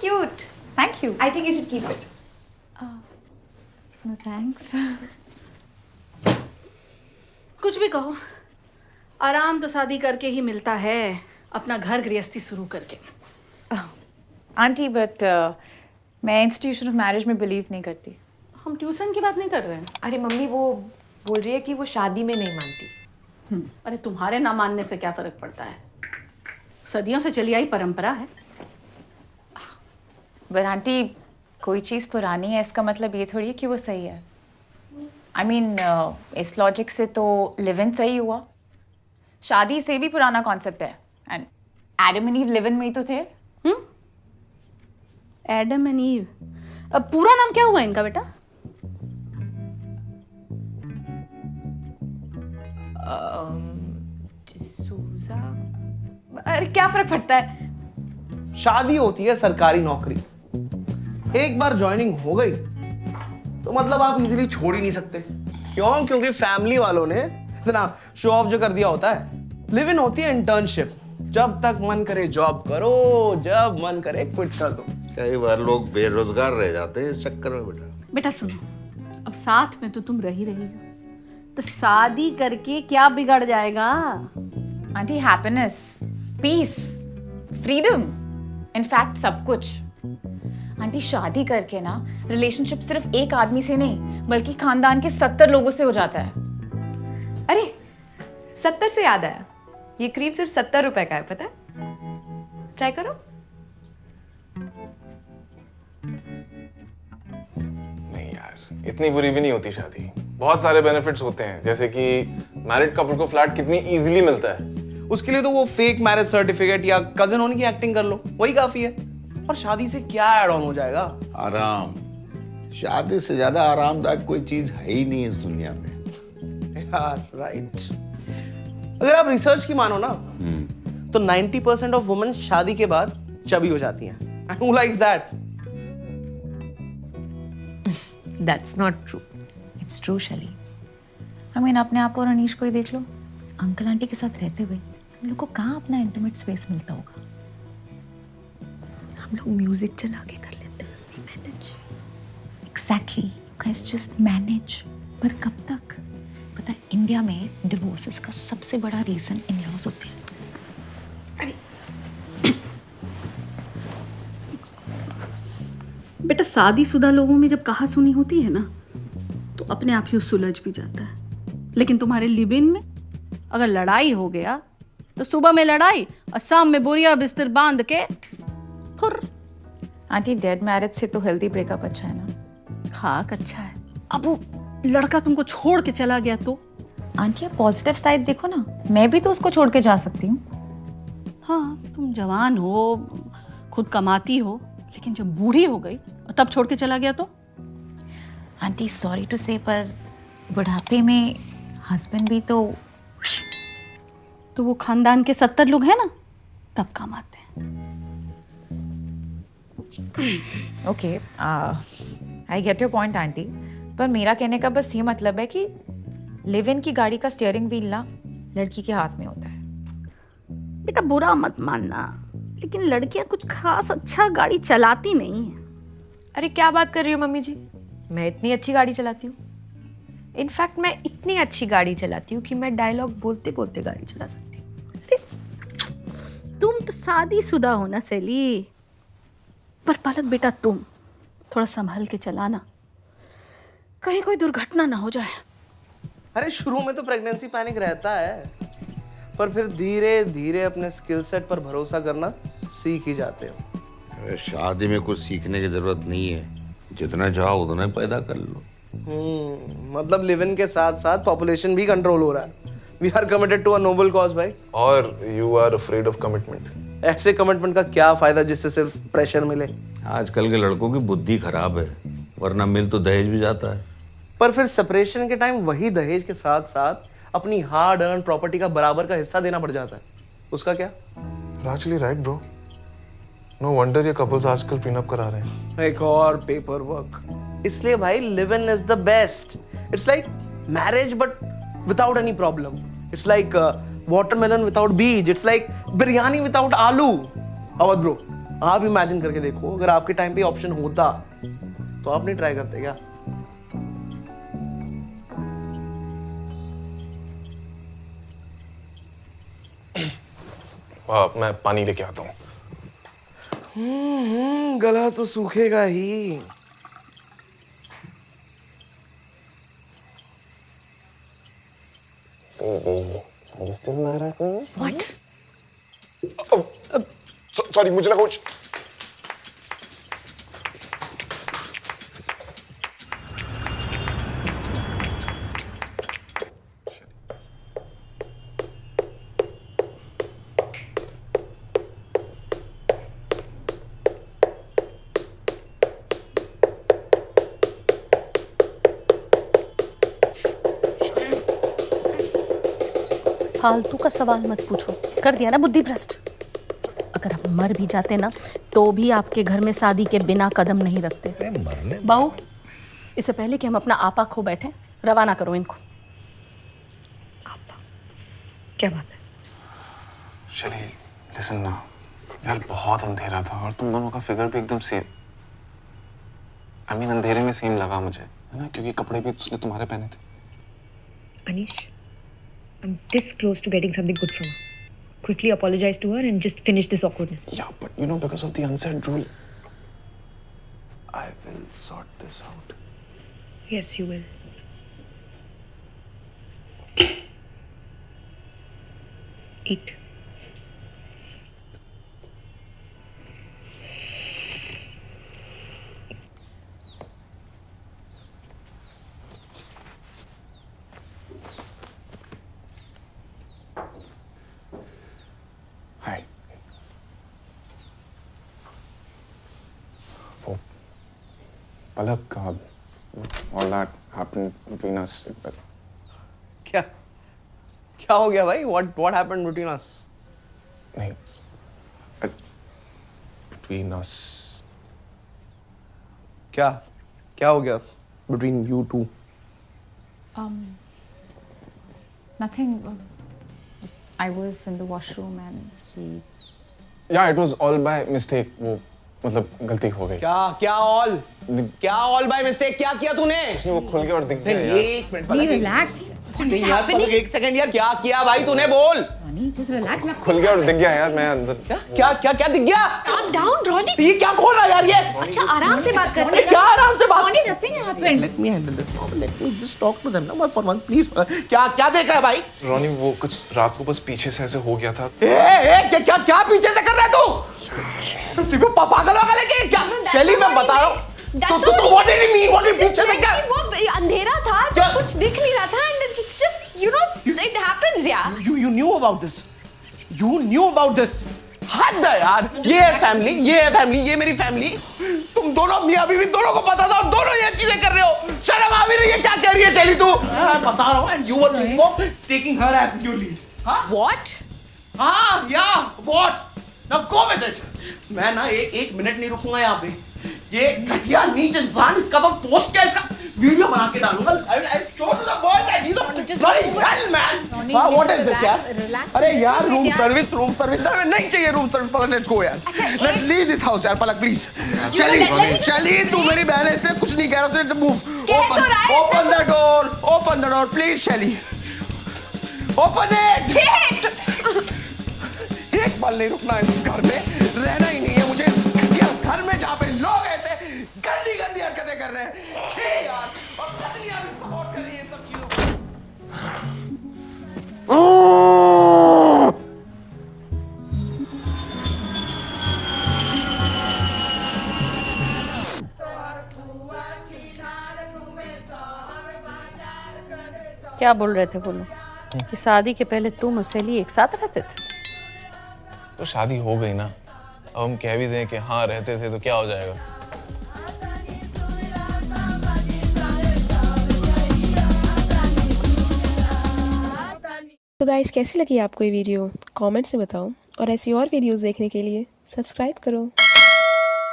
cute. Thank you. I think you should keep it. No thanks. कुछ भी कहो, आराम तो शादी करके ही मिलता है, अपना घर गृहस्थी शुरू करके। आंटी बट मैं इंस्टीट्यूशन ऑफ मैरिज में बिलीव नहीं करती। हम ट्यूशन की बात नहीं कर रहे हैं। अरे मम्मी वो बोल रही है कि वो शादी में नहीं मानती। अरे तुम्हारे ना मानने से क्या फर्क पड़ता है, सदियों से चली आई परंपरा है। बट आंटी कोई चीज़ पुरानी है इसका मतलब ये थोड़ी है कि वो सही है। आई मीन इस लॉजिक से तो लिव इन सही हुआ, शादी से भी पुराना कॉन्सेप्ट है। And Adam and ewe live in में ही तो थे। एडम एंड ईव, अब पूरा नाम क्या हुआ इनका बेटा? सूजा। अरे क्या फर्क पड़ता है? शादी होती है सरकारी नौकरी, एक बार ज्वाइनिंग हो गई तो मतलब आप इजीली छोड़ ही नहीं सकते। क्यों? क्योंकि फैमिली वालों ने इतना शो ऑफ जो कर दिया होता है। लिव इन होती है इंटर्नशिप, जब तक मन करे जॉब करो, जब मन करे क्विट कर दो। कई बार लोग बेरोजगार रह जाते हैं इस चक्कर में। बेटा सुनो, अब साथ में तो तुम रही हो, तो शादी करके क्या बिगड़ जाएगा? Aunty happiness, peace, freedom, in fact सब कुछ। आंटी शादी करके ना रिलेशनशिप सिर्फ एक आदमी से नहीं बल्कि खानदान के 70 लोगों से हो जाता है। अरे 70 से याद आया, ये क्रीम सिर्फ 70 रुपए का है, पता है? ट्राई करो। नहीं यार, इतनी बुरी भी नहीं होती शादी, बहुत सारे बेनिफिट्स होते हैं, जैसे कि मैरिड कपल को फ्लैट कितनी इजीली मिलता है। उसके लिए तो वो फेक मैरिज सर्टिफिकेट या कजिन होने की एक्टिंग कर लो, वही काफी है। और शादी से क्या ऐड ऑन हो जाएगा? आराम, शादी से ज्यादा आरामदायक कोई चीज है ही नहीं इस दुनिया में यार राइट। अगर आप रिसर्च की मानो ना तो 90% ऑफ वुमेन शादी के बाद चबी हो जाती हैं। And who likes that? That's not true. It's true, शली। आई मीन अपने आप और अनीश को ही देख लो, अंकल आंटी के साथ रहते हुए तुम लोग को कहाँ अपना इंटीमेट स्पेस मिलता होगा। हम लोग म्यूजिक चला के कर लेते हैं, we manage. Exactly, you guys just manage. पर कब तक? पता है इंडिया में डिवोर्सेस का सबसे बड़ा रीजन इन लॉज होते हैं। बेटा शादीशुदा लोगों में जब कहा सुनी होती है ना तो अपने आप ही सुलझ भी जाता है, लेकिन तुम्हारे लिव इन में अगर लड़ाई हो गया तो सुबह में लड़ाई और शाम में बोरिया बिस्तर बांध के फुर। आंटी डेड मैरिज से तो हेल्दी ब्रेकअप अच्छा है ना। हाँ अच्छा है। अब वो लड़का तुमको छोड़ के चला गया तो? आंटी आप पॉजिटिव साइड देखो ना, मैं भी तो उसको छोड़ के जा सकती हूँ। हाँ तुम जवान हो, खुद कमाती हो, लेकिन जब बूढ़ी हो गई और तब छोड़ के चला गया तो? आंटी सॉरी टू से पर बुढ़ापे में हस्बैंड भी तो वो खानदान के 70 लोग हैं ना, तब काम आते हैं। Okay I get your point aunty, पर मेरा कहने का बस ये मतलब है कि लिव इन की गाड़ी का स्टीयरिंग व्हील ना लड़की के हाथ में होता है। बेटा बुरा मत मानना, लेकिन लड़कियां कुछ खास अच्छा गाड़ी चलाती नहीं है। अरे क्या बात कर रही हो मम्मी जी, मैं इतनी अच्छी गाड़ी चलाती हूँ। इनफैक्ट मैं इतनी अच्छी गाड़ी चलाती हूँ कि मैं डायलॉग बोलते बोलते गाड़ी चला सकती हूँ। तुम तो शादीशुदा हो ना सैली, पर पलक बेटा तुम थोड़ा संभल के चलाना, कहीं कोई दुर्घटना ना हो जाए। अरे शुरू में तो प्रेगनेंसी पैनिक रहता है, पर फिर धीरे धीरे अपने स्किल सेट पर भरोसा करना सीख ही जाते हो। अरे शादी में कुछ सीखने की जरूरत नहीं है, जितना चाहो उतना पैदा कर लो। मतलब लिव इन के साथ साथ पॉपुलेशन भी कंट्रोल हो रहा है। We are committed to a noble cause भाई। और you are afraid of commitment. ऐसे कमिटमेंट का क्या फायदा जिससे सिर्फ प्रेशर मिले? आजकल के लड़कों की बुद्धि खराब है, वरना मिल तो दहेज भी जाता है। पर फिर सेपरेशन के टाइम वही दहेज के साथ साथ अपनी हार्ड अर्न प्रॉपर्टी का बराबर का हिस्सा देना पड़ जाता है, उसका क्या? Actually right bro, no wonder ये कपल्स आजकल पिन अप करा रहे हैं। एक और पेपर वर्क। इसलिए भाई live in is the best. It's like marriage but without any problem. It's like watermelon without बीज। It's like biryani without aloo. Awadh bro, आप इमेजिन करके देखो, अगर आपके टाइम पे ऑप्शन होता तो आप नहीं ट्राई करते क्या? मैं पानी लेके आता हूँ। गला तो सूखेगा ही। Are you still mad at me? What? Sorry, मुझे लगा कुछ। फालतू का सवाल मत पूछो, कर दिया ना बुद्धि भ्रष्ट। अगर आप मर भी जाते ना तो भी आपके घर में शादी के बिना कदम नहीं रखते। बहू, इससे पहले कि हम अपना आपा खो बैठे, रवाना करो इनको। क्या बात है? शैली, लिसन ना यार, बहुत अंधेरा था और तुम दोनों का फिगर भी एकदम सेम। आई मीन अंधेरे में सेम लगा मुझे, है ना, क्योंकि कपड़े भी उसने तुम्हारे पहने थे। Anish, I'm this close to getting something good from her. Quickly apologize to her and just finish this awkwardness. Yeah, but you know, because of the unsaid rule, I will sort this out. Yes, you will. Eat. Hi. वो पलक, all that happened between us. क्या क्या हो गया भाई? What happened between us? नहीं, between us. क्या क्या हो गया between you two? Nothing. Just, I was in the washroom and he. Yeah, it was all by mistake. वो मतलब गलती हो गई। क्या all by mistake? क्या किया तूने? वो खुल गया और दिख गया यार। एक मिनट पलक, Relax. नहीं यार पलक, एक सेकंड यार, क्या किया भाई तूने? बोल। Just relax. खुल गया और दिख गया यार, मैं अंदर। क्या दिख गया? Calm down, Ronnie. ये क्या खोल रहा है यार ये? अच्छा, आराम से बात कर। क्या आराम से बात? Ronnie, nothing happened. Let me handle this now. Let me just talk to them now for once, please. क्या देख रहा है भाई? रोनी, वो कुछ रात को बस पीछे से ऐसे हो गया था। क्या पीछे से कर रहा है तू? तू पागल वागल है क्या? चली मैं बता रहा हूँ। तो what did he mean? What did he पीछे से क्या? वो अंधेरा था, तो कुछ दिख नहीं रहा था, and it's just you know it happens, yeah. You knew about this. You knew about this. हद है यार। ये है फैमिली, ये मेरी फैमिली। तुम दोनों मियां बीवी दोनों को पता था और दोनों ये चीजें कर रहे हो। शर्म आ भी रही है? क्या कह रही है चली तू? मैं बता रहा हूँ, and you were thinking of taking her as your lead. हाँ? What? हाँ, yeah, what? Now go with it. मैं ना एक मिनट नहीं रुकूंगा यहाँ पे। ये घटिया नीच इंसान, इसका तो पोस्ट क्या, इसका वीडियो बना के डालूंगा। I'll show to the world that he's a bloody hell man. हाँ, what is this यार? अरे यार, रूम सर्विस नहीं चाहिए, room service. Palak, let's go यार। Let's leave this house यार, पलक please. चली, तू मेरी बहन है, इसलिए कुछ नहीं कह रहा, तो move. Open the door, please, Shelly. Open it. एक पल नहीं रुकना इस घर में, रहना ही नहीं है मुझे घर में जहाँ पे लोग ऐसे गंदी हरकतें कर रहे हैं। छी यार, और पत्नियां भी सपोर्ट कर रही है सब चीजों को। क्या बोल रहे थे बोलो? कि शादी के पहले तुम और सहेली एक साथ रहते थे? तो शादी हो गई ना, अब हम कह भी दें कि हाँ रहते थे तो क्या हो जाएगा? तो गाइस, कैसी लगी आपको ये वीडियो? कमेंट्स में बताओ और ऐसी और वीडियोस देखने के लिए सब्सक्राइब करो।